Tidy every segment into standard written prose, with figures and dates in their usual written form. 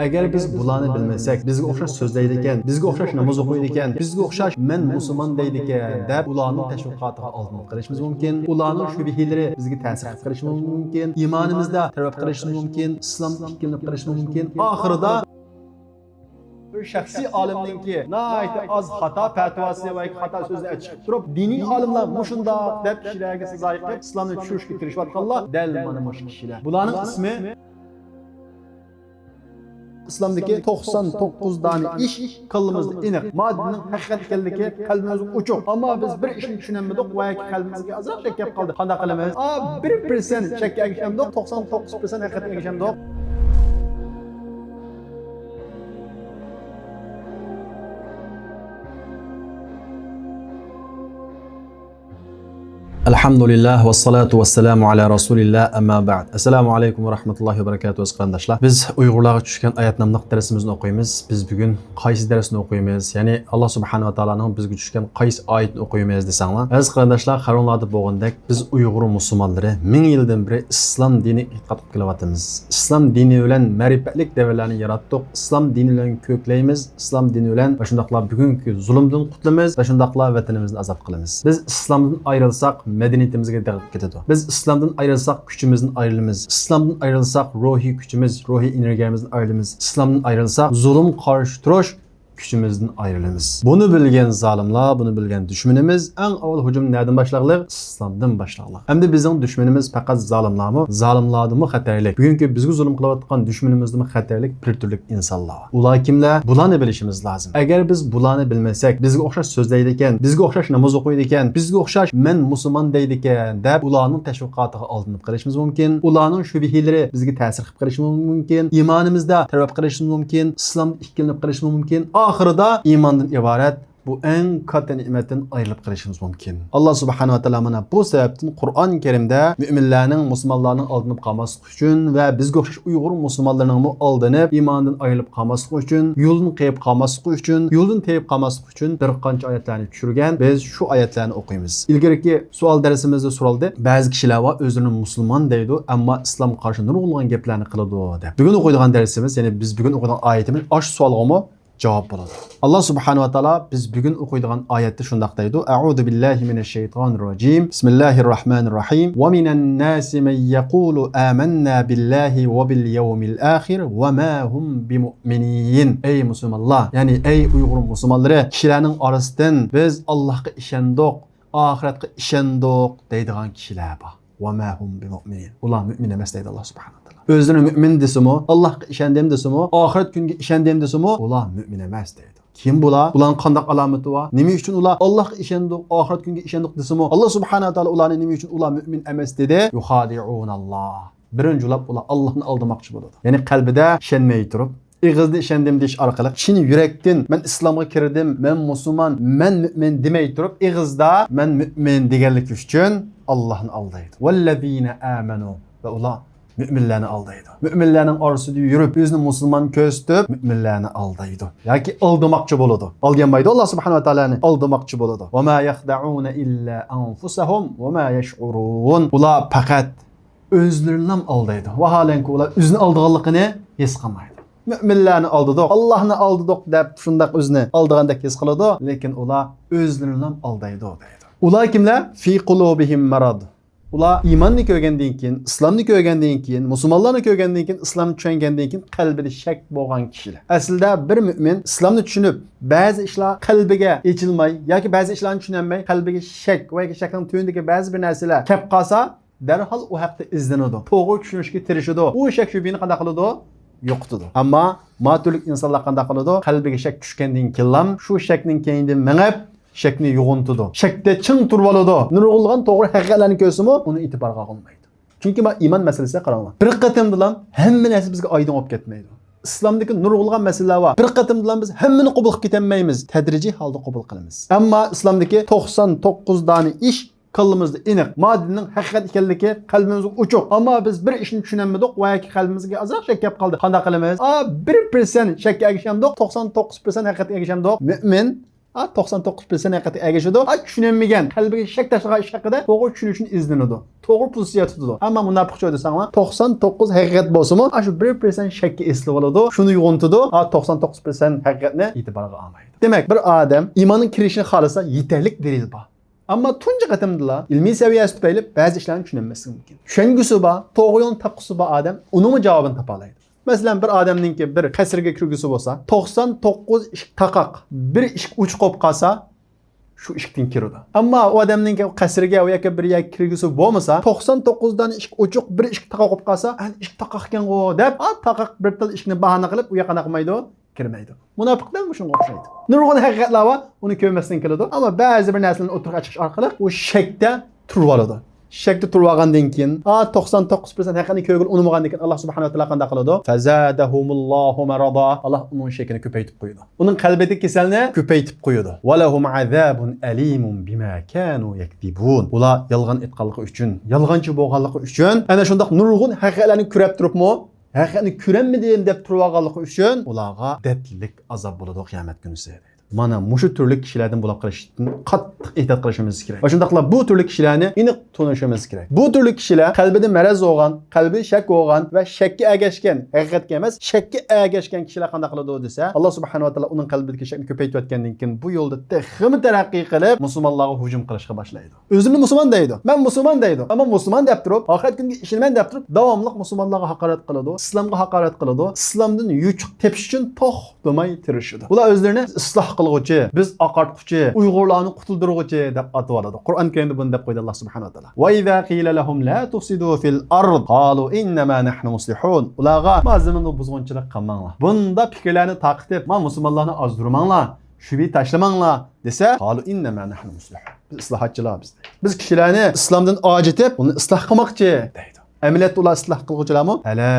Agar biz bularni bilmasak, bizga o'xshash so'zlaydi ekan, bizga o'xshash namoz o'qiydi ekan, bizga o'xshash men musulmon deydi ekan deb ularning tashviqotiga oldin qilishimiz mumkin. Ularning shubhalari bizga ta'sir qilishi mumkin. Iymonimizda taraf qilishi mumkin, islomga ikkilanib qilishi mumkin. Oxirida bir shaxsiy olimninki nayta az xato fatvosi va xato so'zlar chiqib turib, diniy olimlar mushunda deb kishilarga sizoyi qilib islomni tushirishga tirishayotganlar dal mana mush kishilar. Bularning ismi İslamdaki 99 tane iş kılımızda iniq. Maddenin hakikat ekanligi qalbimiz uçuq. Ama biz bir işni tushunamadik va qalbimizga azab shak kelib qoldi. Qanday qilamiz? 1% shakka ergashamdik, 99% haqiqatga ergashamdik. Elhamdülillah ve salatu ve selamu ala Rasulillah amma ba'd. Assalamu alaikum ve rahmetullahi ve berekatuhu qarindoshlar. Biz Uyg'urlarga tushgan oyat nomli darsimizni o'qiymiz. Biz bugun qaysi darsni o'qiymiz? Ya'ni Alloh subhanahu va taolaning bizga tushgan qaysi oyatni o'qiymiz desanglar. Aziz qarindoshlar, qarinlarda bo'lgandek biz Uyg'ur musulmonlari 1000 yildan beri islom dini e'tiqod qilib kelyapmiz. Islom dini bilan ma'rifatlik davrlarni yaratdik. Islom dini bilan ko'klaymiz. Islom dini bilan va shundaqla bugungi zulmdan qutulamiz va shundaqla vatanimizni azod qilamiz. Biz islomdan ayrilsak medeniyetimizga dağıp ketadi. Biz İslamdan ayrılsak gücümüzden ayrılmamız. İslamdan ayrılsak ruhi gücümüz, ruhi enerjimizden ayrılmamız. İslamdan ayrılsak zulüm karşı duruş gücümüzden ayrılmamız. Bunu bilgen zalimler, bunu bilgen düşmanımız en avval hücum nereden başlarlar? İslamdan başlarlar. Hem de bizim düşmanımız fakat zalimler mi? Zalimler mi xatarlik? Bugünkü bizge zulüm kılavatkan düşmanımız mı xatarlik? Bir türlük insanlar. Ular kimler? Bularını bilişimiz lazım. Eğer biz bularını bilmesek, bizge okşaş sözleydi eken, bizge okşaş namaz okuydu eken, bizge okşaş men musulman deydi eken deb ularning tashviqotiga oldinib qilishimiz mumkin. Ularning shubhalari bizga ta'sir qilib qilishi mumkin. Iymonimizda taraf qilishimiz mumkin. Islom ikkilanib qilishimiz mumkin. Ahırda imandan ibaret bu en katta nimetten ayrılıp kalışımız mümkün. Allah subhanahu wa ta'ala mana bu sebepten Kur'an-ı Kerim'de müminlerin, musulmanların aldınıp kalması için ve bizge okşaş Uygur musulmanlarının aldınıp imandan ayrılıp kalması için, yolun kayıp kalması için, yolun teyip kalması için bir qancha ayetlerini düşürgen. Biz şu ayetlerini okuyumuz. İlgiriki sual dersimizde soruldu. Bazı kişiler var özünün musulman deydi ama İslam karşı nurgulgan geplerini kılıdı deb. Bugün okuyduğun dersimiz, yani biz bugün okuyduğun ayetimiz aş sualga mı? Cevap buladi. Allah subhanahu wa ta'ala biz bugün okuyduğun ayette şundaq deydi. A'udhu billahi mineşşeytanirracim. Bismillahirrahmanirrahim. Ve minen nasi men yaqulu amanna billahi ve bil yevmil ahir ve ma hum bimu'minin. Ey Müslümanlar, yani ey Uygur Müslümanları, kişilerin arasından biz Allah'a işendik, ahiretke işendik deydiğen kişiler var. Ve ma hum bimu'minin. Ular mümin emas deydi Allah subhanahu wa ta'ala. Özünü mümin desimi, Allah'a işendim desimi, ahiret günge işendim desimi, ular mümin emas deydi. Kim bular? Ularning qanday alamati var? Nima uchun ular Allohga ishendik, oxirat kunga ishendik desimi, Allah subhanahu wa ta'ala ularni nima uchun ular mümin emas dedi? Yuhadi'unallah. Birinchi ular Allohni aldamoqchi bo'ladi. Ya'ni qalbida ishonmay turib, ig'izda ishendim deyish orqali kishini yurakdan men islomga kirdim, men musulmon, men mümin demay turib, ig'izda men mümin deganlik uchun Allohni aldaydi. Vallazina amanu va ular müminlerini aldaydı. Müminlerin arasında yürüp özünü musulman köstüp müminlerini aldaydı. Yaki aldamakçı boladı. Aldayanmaydı Allah subhanahu wa ta'ala'nı aldamakçı boladı. Ve ma yahda'un illa anfusahum ve ma yash'urun. Ular fakat özlerinden aldaydı. Ve halenki ular özünü aldığanlıqını his qilmaydı. Müminlerini aldadı. Allah'ını aldadık deb şundaq özünü aldığandek his qiladi. Lekin ular özlerinden aldaydı deydi. Ular kimler? Fi qulubihim marad. Ular imanni ko'rgandan keyin, islomni ko'rgandan keyin, musulmonlarni ko'rgandan keyin, islomni tushungandan keyin qalbida shak bo'lgan kishilar. Aslida bir mu'min islomni tushunib, ba'zi ishlar qalbiga yechilmay yoki ba'zi ishlarni tushunolmay, qalbiga shak va shakning to'yindagi ba'zi bir narsalar kelib qolsa, darhol u haqda izlanadi. To'g'ri tushunishga tirishadi. U shak shubhani qanday qiladi? Yo'qotadi. Ammo ma'tullik insonlar qanday qiladi? Qalbiga shak tushgandan keyin shu shakning keyindan mengib şekni yoğuntudu. Şekte çın turvalıdı. Nurgulgan doğru hakikatlerini görsün onu itibarga almaydı. Çünkü iman meselesine karanlar. Bir qatımdılan hemme narsa bizga aydın olib ketmaydi. İslamdaki nurgulgan meseleler var. Bir qatımdılan biz hemmini qabul qilib ketmaymiz. Tedrici halda qabul qilamiz. Ama İslamdaki 99 tane iş qalbimizda iniq. Maddenin hakikat ekanligi qalbimizga uchuq. Ama biz bir ishni tushunamadik va yoki qalbimizga azab shak kelib qoldi. Qanday qilamiz? 1% shakka ergashamdik, 99% haqiqatga ergashamdik. Mümin 99% haqiqatga ergashadi. Tushunmagan, qalbiga shak tashlagan ish haqida to'g'ri tushunishni izlanadi. To'g'ri pozitsiya tutadi. Ammo munofiqcha desanglar 99 haqiqat bo'lsa-mu, shu 1% shakka eslib oladi. Shuni uyg'ontadi. 99% haqiqatni e'tiborga olmaydi. Demak, bir odam iymonning kirishini xohlasa, yetarlik dalil bor. Ammo tunji qatimdilar ilmiy saviyasi tufayli ba'zi ishlarni tushunmasligi mumkin. Tushungusi bor, to'g'ri yo'lni topqusi bor odam uning javobini topa oladi. Masalan, bir odamningki bir qasrga kirgusi bo'lsa, 99 ishq taqoq, bir ishq uch qo'yib qolsa, shu ishqdan kiradi. Ammo u odamning qasriga yoki bir yak kirgusi bo'lmasa, 99 dan ishq uchuq, bir ishq taqoq qo'yib qolsa, ishq taqoq ekan-ku deb, taqoq bir til ishqni bahona qilib, u yoqqa qilmaydi, kirmaydi. Munofiqlar shunga o'xshaydi. Nurg'un haqiqatlar bor, uni ko'rmasdan keladi, ammo ba'zi bir narsalarni o'tirib chiqish orqali u shakda turib oladi. Shakda turib olgandan keyin 99% haqiqatni ko'rgil unmagandan keyin Alloh subhanahu va taolo qanday qiladi? Fazadahumullohu marada. Alloh uning shakini ko'paytirib qo'yadi. Uning qalbidagi kasalni ko'paytirib qo'yadi. Walahum azabun alimun bima kanu yaktibun. Ular yolg'on aytganligi uchun, yolg'onchi bo'lganligi uchun ana shunday nurg'un haqiqatlarni ko'rib turibmi? Haqiqatni ko'rmadim deb turib olganligi uchun ularga dadlik azob bo'ladi qiyomat kunisi. Mana mushu turli kishilardan bo'lib qilishdan qattiq ehtiyot qilishimiz kerak. Va shundaqla bu turli kishilarni aniq tanishimiz kerak. Bu turli kishilar qalbida maraz bo'lgan, qalbi shak bo'lgan va shakka agashgan, haqiqatga emas, shakka agashgan kishilar qanday qiladi desa, Alloh subhanahu va taolo uning qalbidagi shakni ko'paytirayotgandan keyin bu yo'lda texmi taraqqiy qilib musulmonlarga hujum qilishga boshlaydi. O'zini musulmon deydi. Men musulmon deydi. Ammo musulmon deb turib, oxirat kuniga ishlaman deb turib, davomli musulmonlarga haqorat qiladi, islomga haqorat qiladi, islomdan yuchuq tepish uchun to'xtamay tirishadi. Ular o'zlarini isloh qilg'uchi, biz oqartquchi, Uyg'urlarni qutuldirg'uchi deb atoladi. Qur'on Karimda buni deb qo'ydi Alloh subhanahu va taolo. Va iza qila lahum la tufsidu fil ard qalu innama nahnu muslihun. Ularga mazmunni buzg'unchilik qilmanglar. Bunda fikrlarni taqib, "Men musulmonlarni ozdirmanglar, shubi tashlamanglar" desa, qalu innama nahnu muslihun. Biz islohotchilar biz. Biz kishilarni islomdan ojitib, uni isloh qilmoqchi deydi. Amaliyat ular isloh qiluvchilarmi? Hala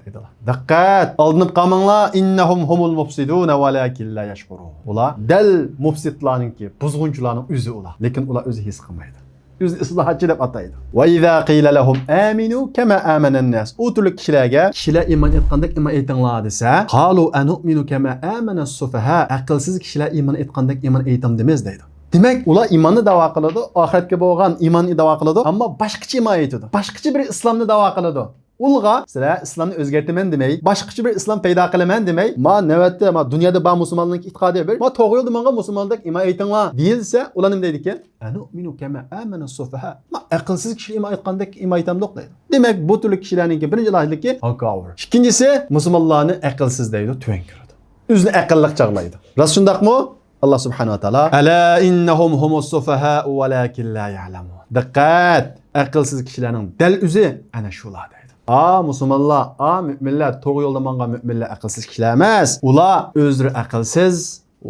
deydilar. Diqqat, oldinib qolmanglar, innahum humul mufsidun walakin la yashkurun. Ular dal mufsidlarningki, buzg'unchilarning o'zi ular, lekin ular o'zi his qilmaydi. O'zi islohotchi deb ataydi. Va iza qila lahum aminu kama amana an-nas. U turli kishilarga kishilar iymon etgandek iymon etinglar desa, qalu anu'minu kama amana as-sufaha. Aqlsiz kishilar iymon etgandek iymon etamdimiz deydi. Demak, ular iymonni da'vo qiladi, oxiratga bo'lgan iymonni da'vo qiladi, ammo boshqacha iymon etadi. Boshqacha bir islomni da'vo qiladi. Ulg'a sizlar islomni o'zgartiraman demay, boshqacha bir islom paydo qilaman demay, "Ma navbatda, ma dunyoda bor musulmonlik e'tiqodi bir, ma to'g'ri yo'lda menga musulmonlik iymon etinglar" deyilsa, ular nima deydi ekan? Anu'minu kama amana as-sufaha. Ma aqlsiz kishi iymon etgandek iymon etamdoq deydi. Demak, bu turli kishilarningki birinchi loyihaligi hakavr. Ikkinchisi, musulmonlarni aqlsiz deydi, tuvan ko'radi. O'zini aqlliq chaqlaydi. Rost shundaqmi? Allah subhanahu wa ta'ala ala innahum humus sufaha walakin la ya'lamun. Diqqat, aqlsiz kishilarning dal o'zi ana shular deydi. Musulmonlar, müminlar, to'g'ri yo'lda mangan müminlar aqlsiz kishilar emas. Ular o'zlari aqlsiz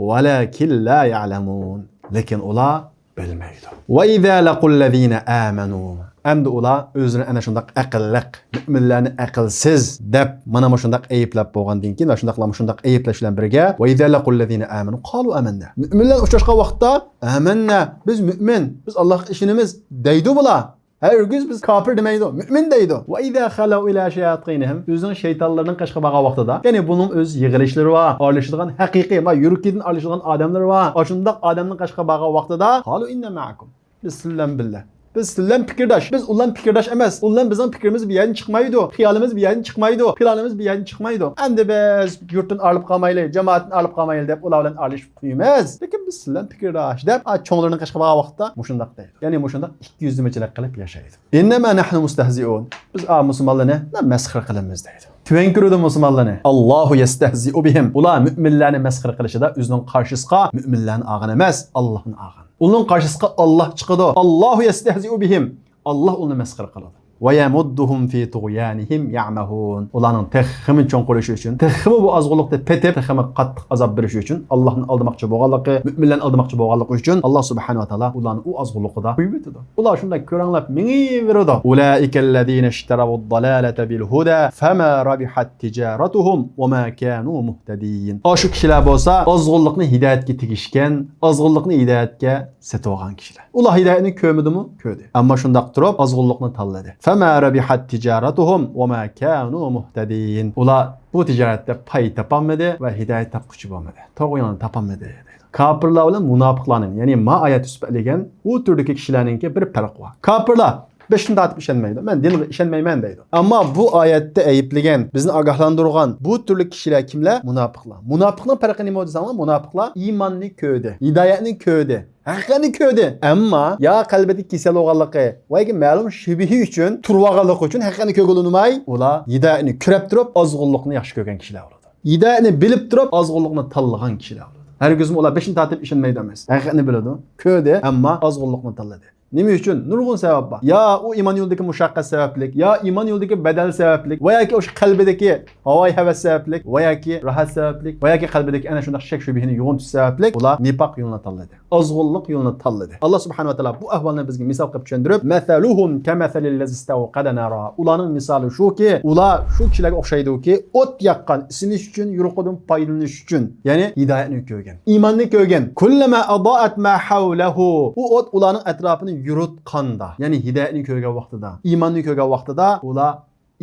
walakin la ya'lamun. Lekin ular bilmaydi. Va iza laqul ladina amanu. Endi ular o'zini ana shundaq aqlliq, mu'minlarni aqlsiz deb mana shundaq ayblab bo'lgandan keyin va shundaq ayiblash bilan birga va iza laqul ladina amanu qalu amanna. Mu'minlar uchrashgan vaqtda amanna, biz mu'min, biz Allohga ishonamiz deydi bular. Hergiz biz kafir demaydi, mümin deydi. Va iza khalu ila shayatinihim. O'zining shaytonlarning qashqa baqa vaqtida, ya'ni bunun o'z yig'ilishlari va aralashadigan haqiqiy va yurkidan aralashadigan odamlar va shundaq odamning qashqa baqa vaqtida qalu inna ma'akum. Biz sizlar billah. Biz sizlar fikirdosh, biz ulardan fikirdosh emas. Ular bizning fikrimiz bir yerdan chiqmaydi, xiyolimiz bir yerdan chiqmaydi, planimiz bir yerdan chiqmaydi. Endi biz yurtdan olib qolmayli, jamoatdan olib qolmayli deb ular bilan aralashib qo'yamiz. Lekin biz sizlar fikirdosh deb cho'nglarning qashqa baqa vaqtida mushundaq deydi. Ya'ni mushundaq 200-chilik qilib yashaydi. Innama nahnu mustahzi'un. Biz musulmonlarni masxara qilamiz deydi. Tuvan ko'rdi musulmonlarni. Allohu yastahzi'u bihim. Ular mu'minlarni masxara qilishida o'zining qarshisiga mu'minlarni ag'an emas, Allohni ag'an. Uning qarshisiga Alloh chiqadi. Allohu yastahzi'u bihim. Alloh uni masxara qiladi. Va yamudduhum fi tughyanihim ya'mahun. Ularning texmi cho'ng qilishi uchun, texmi bu azg'uliqda petib, texmi qattiq azob berish uchun, Allohni aldamoqchi bo'lganligi, mu'minlarni aldamoqchi bo'lganligi uchun Alloh subhanahu va taolo ularni u azg'uliqida qo'yib etadi. Ular shunday ko'ranglab mingiveradi. Ulaikallazina ishtaravu-d-dalalata bil-huda fama rabihat tijaratuhum va ma kanu muhtadin. Shu kishilar bo'lsa, azg'uliqni hidoyatga tegishgan, azg'uliqni hidoyatga setib olgan kishilar. Ular hidoyatni ko'midimi? Ko'rdi. Ammo shundaq turib azg'uliqni tanladi. فَمَا رَبِحَتْ تِجَارَتُهُمْ وَمَا كَانُوا مُهْتَدِينَ. Ular bu ticaretde pay tapamadı ve hidayet tapkuçu olmadı. Doğru yolunu tapamadı. Kafirlar bilan munofiqlarning, ya'ni ma oyati isbotlagan u turdagi kishilarningki bir farqi bor. Kafirlar beşini tatib ishonmaydi. Men dinga ishonmayman deydi. Ammo bu oyatda ayıplagan, bizni ogohlantirgan bu turli kishilar kimlar? Munofiqlar. Munofiqning farqi nima desanglar, munofiqlar iymonni ko'rdi, hidoyatni ko'rdi, haqiqatni ko'rdi. Ammo ya qalbida kasal bo'lganligi va ma'lum shubhi uchun, turvag'anligi uchun haqiqatni ko'rg'ilmay, ular hidoyatni ko'rib turib, ozg'unlikni yaxshi ko'rgan kishilar bo'ladi. Hidoyatni bilib turib, ozg'unlikni tanlagan kishilar bo'ladi. Herkesim ular beşini tatib ishonmaydi emas. Haqiqatni biladi, ko'rdi, ammo ozg'unlikni tanladi. Nima uchun? Nurg'un sabab bor. Ya o iman yo'lidagi mushaqqat sabablik, ya iman yo'lidagi badal sabablik, va yoki o'sha qalbidagi havoy havas sabablik, va yoki rahat sabablik, va yoki qalbidagi ana shunday shak shubhini yo'g'intish sabablik ular nifoq yo'lini tanladi. Ozg'unlik yo'lini tanladi. Alloh subhanahu va taolo bu ahvolni bizga misol qilib tushuntirib, "Masaluhum kamasalil lazi istawqada nara." Ularning misoli shuki, ular shu kishilarga o'xshaydiki, o't yaqqan, isinish uchun, yuruqidan foydalanish uchun, ya'ni hidoyatni ko'rgan, iymonni ko'rgan. Kullama adaat ma hawlahu. U o't ularning atrofini yurutqanda, ya'ni hidoyatni ko'rgan vaqtida, iymonni ko'rgan vaqtida ular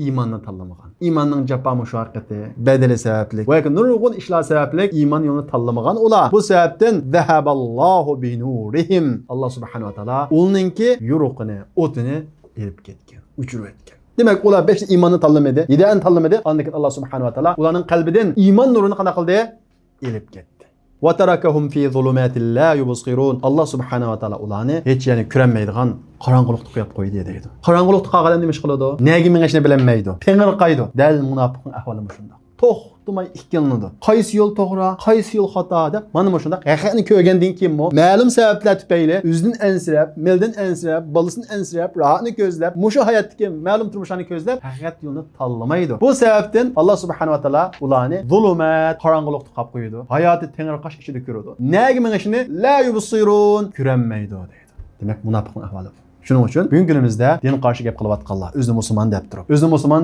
iymonni tanlamagan. Iymonning jafo mushaqqati, badali sababli va yoki nurg'un ishlar sababli iymon yo'lini tanlamagan ular. Bu sababdan zahaballohu bi nurihim. Alloh subhanahu va taolo ularningki yuruqini, o'tini elib ketgan, o'chirib etgan. Demak, ular 5 iymonni tanlamadı, hidoyatni tanlamadı. Ondan keyin Alloh subhanahu va taolo ularning qalbidan iymon nurini qana qildi? Elib ketdi. وَتَرَكَهُمْ فِي ظُلُمَاتٍ لَا يُبْصِرُونَ. Allah subhanahu wa ta'ala ularni hech yani ko'ranmaydigan qorong'ulikda qo'yib qo'ydi deydi. Qorong'ulikda qolgan nima ish qiladi? Nega mengashni bilmaydi. Peng'irqaydi. Dal munofiqning ahvoli shunday. To'xtamay ikkilanadi. Qaysi yo'l to'g'ri, qaysi yo'l xato deb mana shunda haqiqatni ko'rgandan keyin ma'lum sabablar tufayli o'zidan ansirab, meldan ansirab, bolasini ansirab, rohatni ko'zlab, mushu hayotdagi ma'lum turmushlarni ko'zlab haqiqat yo'lini tanlamaydi. Bu sababdan Alloh subhanahu va taolo ularni zulumat, qorong'ulikda qolib qo'ydi. Hayoti tengirqash ichida ko'radi. Nega mengashni la yubsirun ko'ranmaydi deydi. Demak, munofiqning ahvoli. Shuning uchun bugungi kunimizda din qarshi gap qilayotganlar, o'zini musulmon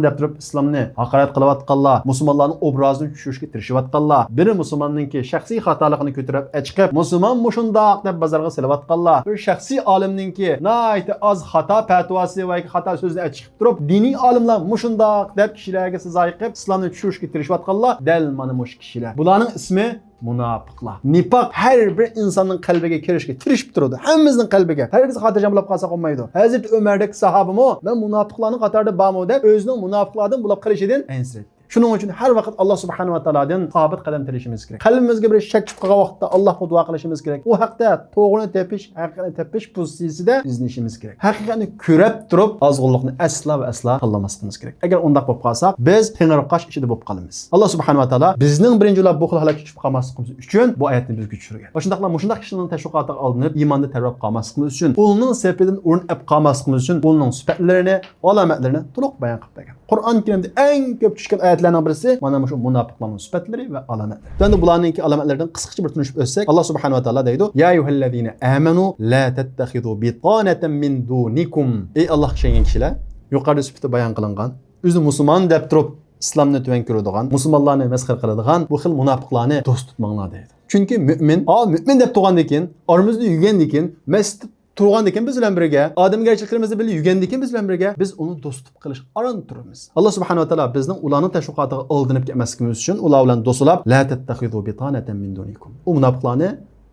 deb turib, islomni haqorat qilayotganlar, musulmonlarning obrazini tushirishga tirishayotganlar, biri musulmonningki shaxsiy xatoligini ko'tarib, chiqib, musulmon mushundoq deb bozorga selayotganlar, bir shaxsiy olimningki nayt az xato fatvosi va xato so'zni chiqib turib, diniy olimlar mushundoq deb kishilarga sizoy qilib, islomni tushirishga tirishayotganlar, dal mana mush kishilar. Bularning ismi munofiqlar. Nifoq har bir insonning qalbiga kirishga tirishib turadi. Hammamizning qalbiga. Hargiz xotirjam bo'lib qolsa qolmaydi. Hazrat Umardek sahabimi men munofiqlarning qatorida bormi deb o'zining munofiqlardan bo'lib qilishidan ansiraydi. Shuning uchun har vaqt Alloh subhanahu va taolodan sabit qadam tirishimiz kerak. Qalbimizga bir shak chiqib qolgan vaqtda Allohga duo qilishimiz kerak. U haqda to'g'rini tepish, haqiqatni tepish pozitsiyasida izlashimiz kerak. Haqiqatni ko'rib turib, ozg'unlikni asla va asla tanlamasligimiz kerak. Agar undaq bo'lib qolsak, biz tengirqash ichida bo'lib qolamiz. Alloh subhanahu va taolo bizning birinchilar bu xil holatga tushib qolmasligimiz uchun bu oyatni bizga tushirgan. Va shundaqla mushundaq kishining tashviqotiga olinib, iymonda targ'ib qolmasligimiz uchun, uning sepidan o'rin olib qolmasligimiz uchun, uning sifatlarini, alomatlarini to'liq bayon qilib bergan. Qur'on Karimda eng ko'p tushgan oyatlarning birisi mana shu munofiqlarning sifatlari va alomatlari. Endi bularning alomatlaridan qisqacha bir tunishib o'tsak, Alloh subhanahu va taolo deydi: "Ya ayyuhallazina amanu la tattakhidu bitanatan min dunikum." Ey Alloh ishongan kishilar, yuqorida sifatda bayon qilingan, o'zini musulmon deb turib, islomni tuvan ko'radigan, musulmonlarni masxara qiladigan bu xil munofiqlarni do'st tutmanglar deydi. Chunki mu'min deb tug'andan keyin, oramizda yurgandan keyin, masjid turgandan keyin biz bilan birga, odamgarchiliklarimizni bilib yurgandan keyin biz bilan birga biz uni do'st tutib qilish aron turamiz. Alloh subhanahu va taolo bizning ularning tashviqotiga oldinib kelmasligimiz uchun ular bilan do'stlab la tattakhidu bitanatan min dunikum. U munofiqlarni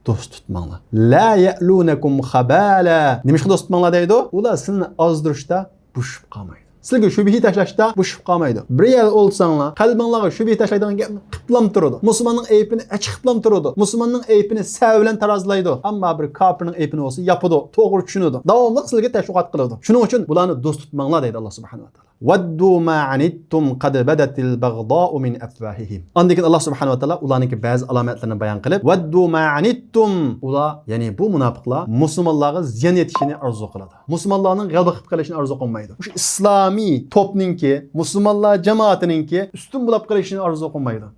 do'st tutmanglar. La ya'lunakum khabala. Nima ish do'st tutmanglar deydi? Ular sizni ozdirishda bushib qolmaydi. Sizlarga shubhi tashlashda bushib qolmaydi. Bir yil o'lsanglar, qalbingizga shubhi tashlaydigan gap qiplam turadi. Musulmonning ayibini qiplam turadi. Musulmonning ayibini sav bilan tarazlaydi. Ammo bir kofirning ayibini olsa yapadi, to'g'ri tushunadi. Davomli sizlarga tashviqot qiladi. Shuning uchun bularni do'st tutmanglar deydi Alloh subhanahu va taolo. Waddu ma anittum qad badatil baghda'u min afwahihim. Ondan keyin Alloh subhanahu va taolo ularning ba'zi alomatlarini bayon qilib, waddu ma anittum, ular, ya'ni bu munofiqlar musulmonlarga ziyon yetishini orzu qiladi. Musulmonlarning g'alaba qilib qolishini orzu qilmaydi. O'sha islomiy topninki, musulmonlar jamoatininki ustun bo'lib qolishini orzu qilmaydi.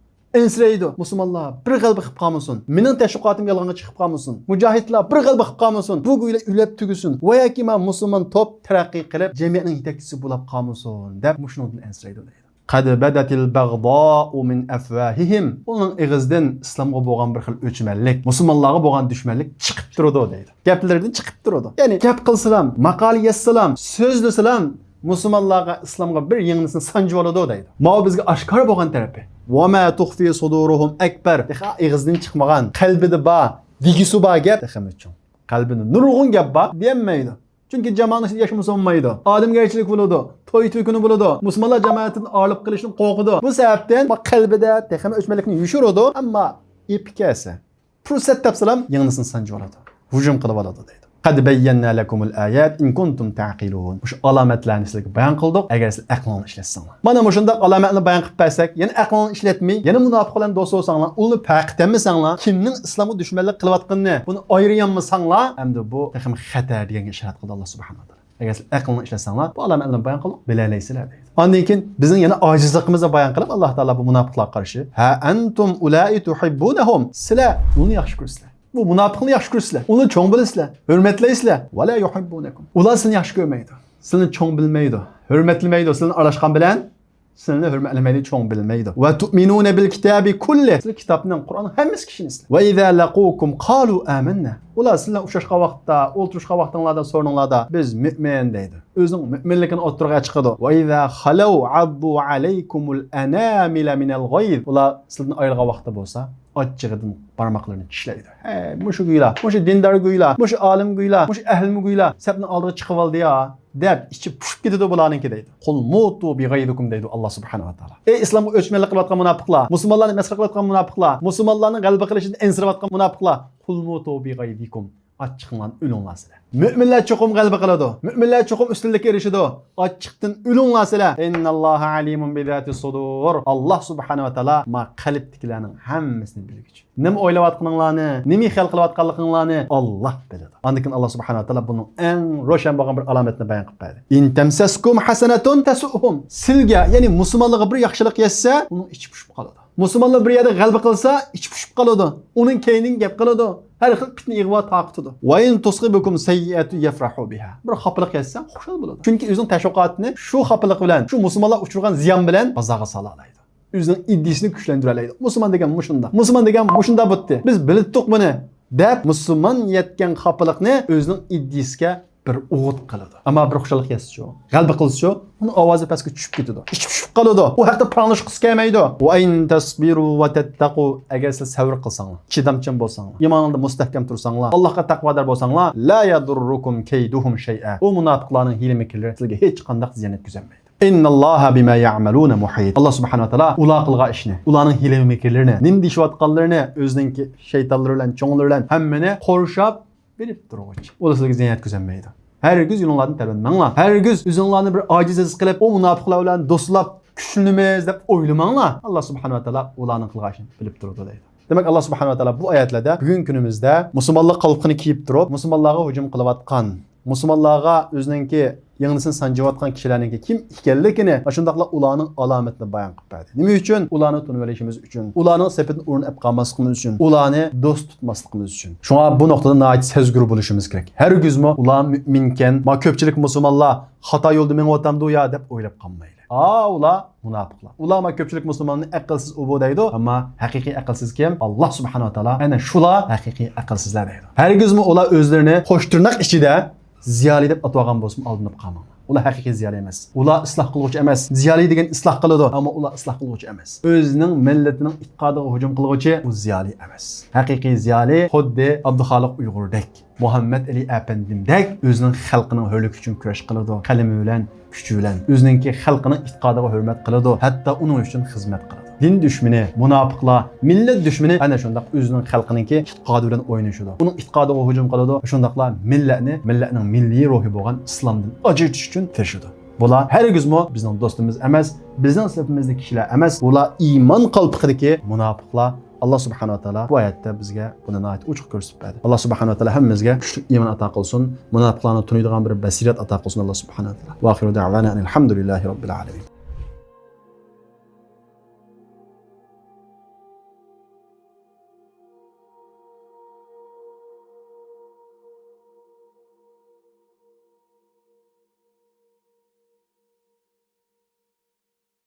Ensiraydi. Musulmonlar bir g'alaba qilib qolmasin. Mening tashviqotim yolg'onga chiqib qolmasin. Mujohidlar bir g'alaba qilib qolmasin. Bu go'ylar ulab tugusin. Va yoki men musulmon top taraqqiy qilib, jamiyatning yetakchisi bo'lib qolmasin deb mushundan ensiraydi deydi. Qad badatil baghda'u min afwahihim. Uning ig'izdan islomga bo'lgan bir xil o'chmanlik, musulmonlarga bo'lgan dushmanlik chiqib turadi deydi. Gaplaridan chiqib turadi. Ya'ni gap qilsalam, maqol yazsalam, so'zlasalam musulmonlarga islomga bir yangisini sanjib oladi deydi. Mao bizga oshkor bo'lgan tarafi. Va ma tukhfi suduruhum akbar. Ig'izdan chiqmagan, qalbida bor, digisu bor gap texamichun. Qalbida nurg'un gap bor demaydi. Chunki jamoat ichida yashashni olmaydi. Odamgarchilik bo'ladi, to'y to'ykuni bo'ladi. Musulmonlar jamoatini olib qilishni qo'rqidi. Bu sababdan qalbida texam o'chmalikni yushiradi, ammo epkasi fursat topsalam yangisini sanjib oladi. Hujum qilib oladi deydi. Qad bayyana lakumul ayat in kuntum taqilun. Shu alomatlarni sizlarga bayon qildik, agar siz aqlni ishlatsanglar. Mana shunday alomatlarni bayon qilib bersak, yana aqlni ishlatmay, yana munofiqlar do'st bo'lsanglar, uni faqatmasanglar, kimning islomga dushmanlik qilayotganini, buni ayriyanmasanglar, endi bu ham xatar degan ishorat qildi Alloh subhanahu va taolo. Agar siz aqlni ishlatsanglar, bu alomatlarni bayon qilib bilaysizlar deydi. Ondan keyin bizning yana ojizligimizni bayon qilib Alloh taolo bu munofiqlarga qarshi, ha antum ulai tuhibbunahum. Sizlar uni yaxshi ko'rsizlar. Bu munofiqni yaxshi ko'rsizlar. Uni cho'ng bilasizlar, hurmatlaysizlar. Va la yuhibbunakum. Ular sizni yaxshi ko'rmaydi. Sizni cho'ng bilmaydi, hurmatlamaydi. Sizni aralashgan bilan sizni hurmatlamaydi, cho'ng bilmaydi. Va tu'minuna bil kitabi kulli. Siz kitobning, Qur'on hammasi kishinisizlar. Va idza laqukum qalu amanna. Ular sizlar ushashgan vaqtda, o'ltirishgan vaqtinglarda, so'rinlarda biz mu'min deydi. O'zining mu'minligini o'ttirg'a chiqadi. Va idza khalu addu alaykumul anamila minal ghayz. Ular sizlarni ayirgan vaqtda bo'lsa, ochchig'idan barmoqlarini tishlaydi. Mushu guylar, mushu dindor guylar, mushu olim guylar, mushu ahlim guylar sabni oldiga chiqib oldi ya, deb ichi pushib ketadi bularniki deydi. Qul mutu bi ghayrikum deydi Alloh subhanahu va taolo. Ey islomga o'chmanlik qilayotgan munofiqlar, musulmonlarni masxara qilayotgan munofiqlar, musulmonlarning g'alaba qilishini ensirayotgan munofiqlar, qul mutu bi ghayrikum. Açıqdan ölünlər sizlər. Müminlər çoxum qəlbə qılады. Müminlər çoxum üstünlükə erişidi. Açıqdan ölünlər sizlər. İnnallaha alimun bi zati sudur. Allah subhanahu va taala ma qalbdiklərinin hammasını bilgüç. Nima o'ylayotganinglarni, nima xiyol qilayotganliginglarni Allah biladi. Ondan Allah subhanahu va taala buning eng ro'shan bo'lgan bir alomatini bayon qilib berdi. In tamsaskum hasanatun tasuhum. Sizga, ya'ni musulmonlarga bir yaxshilik yetsa, uning ichi pushib qoladi. Musulmonlar bir yerda g'alaba qilsa, ichi pushib qoladi. Uning keynin gap qiladi. Her xil fitne ig'vo taqtidir. Wa in tusqibukum sayyi'atu yafrahu biha. Bir xafalık yetsa, xushal bo'ladi. Chunki o'zining tashviqotini shu xafalık bilan, shu musulmonlar uchirgan ziyon bilan bozorga sola oladi. O'zining iddisini kuchlantira oladi. Musulmon degan mushunda. Musulmon degan mushunda bo'tdi. Biz bildik buni. Deb musulmon yetgan xafalıkni o'zining iddisiga bir o'g'it qiladi. Ammo bir xushalik yetsa, g'alaba qilsa, uni ovozi pastga tushib ketadi. Ichi tushib qoladi. U haqda planish qilmaydi. Wa in tasbiru wa tattaqu, agar siz sabr qilsanglar, chidamchan bo'lsanglar, iymoningizda mustahkam tursanglar, Allohga taqvodor bo'lsanglar, la yadurrukum kayduhum shay'a. U munofiqlarning hiyla-mikrlari sizga hech qanday ziyon yetkazmaydi. Innalloha bima ya'maluna muhit. Alloh subhanahu va taolo ular qilgan ishni, ularning hiyla-mikrlarini, nim deyishayotganlarini, o'zining shaytonlari bilan, cho'nglar bilan hammani qorshab bilib turuvchi. Ular sizga ziyon yetkazmaydi. Hergiz yo'llardan tarbiyalanmanglar. Hergiz o'zingizlarni bir ojiz qilib, o munofiqlar bilan do'stlab kuchlimiz deb o'ylamanglar. Alloh subhanahu va taolo ularning qilgan ishini bilib turadi deydi. Demak Alloh subhanahu va taolo bu oyatlarda bugungi kunimizda musulmonlar qalbini kiyib turib, musulmonlarga hujum qilayotgan, musulmonlarga o'ziningki yangisini sanjayotgan kishilarning kim ekanligini, shundaqla ularning alomatini bayon qilib berdi. Nima uchun? Ularni tunib olishimiz uchun, ularning sepetini o'rnab qolmasligimiz uchun, ularni do'st tutmasligimiz uchun. Shunga bu nuqtada nəhayət sezgür bo'lishimiz kerak. Hergizmi ular mu'minkan, ma ko'pchilik musulmonlar xato yo'lda menyotamdi ya deb o'ylab qolmaydi. Ular munofiqlar. Ular ma ko'pchilik musulmonlarni aqlsiz o'bu deydi, ammo haqiqiy aqlsiz kim? Alloh subhanahu va taolo ana shular haqiqiy aqlsizlar deydi. Hergizmi ular o'zlarini qo'sh tirnoq ichida ziyoli deb atvagan bo'lsin, oldinib qolmanglar. Ular haqiqiy ziyoli emas. Ular isloh qiluvchi emas. Ziyoli degan isloh qiladi, ammo ular isloh qiluvchi emas. O'zining millatining e'tiqodiga hujum qiluvchi u ziyoli emas. Haqiqiy ziyoli xuddi Abduxoliq Uyg'urdek, Muhammad Ali Apandimdek o'zining xalqining hurligi uchun kurash qiladi. Qalami bilan, kuchi bilan o'zining xalqining e'tiqodiga hurmat qiladi, hatto uning uchun xizmat qiladi. Din düşməni, munofiqlar, millat düşməni ana shundaq o'zining xalqininki e'tiqodi bilan o'ynashadi. Uning e'tiqodiga hujum qiladi. Shundaqlar millatning milliy ruhi bo'lgan islomdan ajratish uchun tirishadi. Bular hergizmi bizning do'stimiz emas, bizning safimizdagi kishilar emas. Ular iymon qalbidagi munofiqlar. Allah subhanahu wa taala bu oyatda bizga buni nəhayət ochiq ko'rsatib berdi. Allah subhanahu wa taala hammamizga kuchli iymon ato qilsin, munofiqlarni tunuydigan bir basirat ato qilsin Allah subhanahu wa taala. Va axiru da'vana alhamdulillahi robbil alamin.